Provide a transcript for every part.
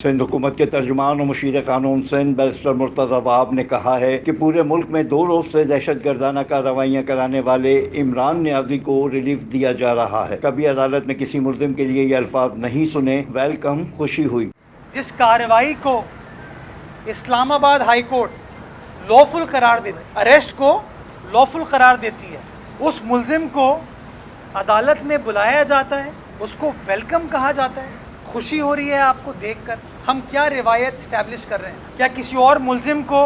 سندھ حکومت کے ترجمان و مشیر قانون سندھ بیرسٹر مرتضی وہاب نے کہا ہے کہ پورے ملک میں 2 روز سے دہشت گردانہ کارروائیاں کرانے والے عمران نیازی کو ریلیف دیا جا رہا ہے۔ کبھی عدالت میں کسی ملزم کے لیے یہ الفاظ نہیں سنے، ویلکم، خوشی ہوئی۔ جس کارروائی کو اسلام آباد ہائی کورٹ لافل قرار دیتی، اریسٹ کو لافل قرار دیتی ہے، اس ملزم کو عدالت میں بلایا جاتا ہے، اس کو ویلکم کہا جاتا ہے۔ خوشی ہو رہی ہے آپ کو دیکھ کر۔ ہم کیا روایت اسٹیبلش کر رہے ہیں؟ کیا کسی اور ملزم کو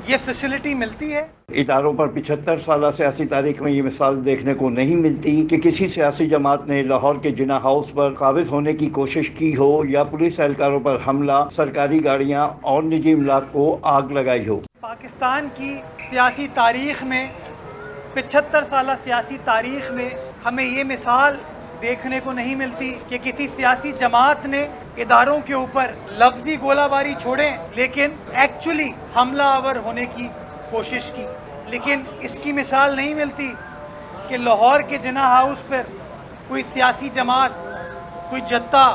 یہ فیسلٹی ملتی ہے؟ اداروں پر 75 سالہ سیاسی تاریخ میں یہ مثال دیکھنے کو نہیں ملتی کہ کسی سیاسی جماعت نے لاہور کے جناح ہاؤس پر قابض ہونے کی کوشش کی ہو یا پولیس اہلکاروں پر حملہ، سرکاری گاڑیاں اور نجی املاک کو آگ لگائی ہو۔ پاکستان کی سیاسی تاریخ میں، 75 سالہ سیاسی تاریخ میں ہمیں یہ مثال دیکھنے کو نہیں ملتی کہ کسی سیاسی جماعت نے اداروں کے اوپر لفظی گولہ باری چھوڑیں لیکن ایکچولی حملہ آور ہونے کی کوشش کی۔ لیکن اس کی مثال نہیں ملتی کہ لاہور کے جناح ہاؤس پر کوئی سیاسی جماعت، کوئی جتھا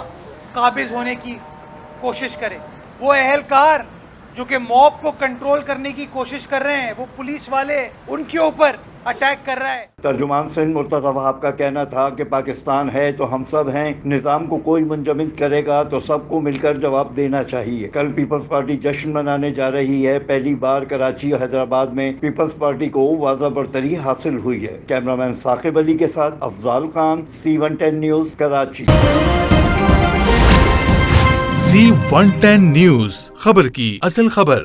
قابض ہونے کی کوشش کرے۔ وہ اہلکار جو کہ موب کو کنٹرول کرنے کی کوشش کر رہے ہیں، وہ پولیس والے ان کے اوپر اٹیک کر رہا ہے۔ ترجمان سندھ مرتضی وہاب کا کہنا تھا کہ پاکستان ہے تو ہم سب ہیں، نظام کو کوئی منجمد کرے گا تو سب کو مل کر جواب دینا چاہیے۔ کل پیپلز پارٹی جشن منانے جا رہی ہے۔ پہلی بار کراچی اور حیدرآباد میں پیپلز پارٹی کو واضح برتری حاصل ہوئی ہے۔ کیمرامین ثاقب علی کے ساتھ Afzal Khan, C110 news, Karachi. C110 news, خبر کی اصل خبر۔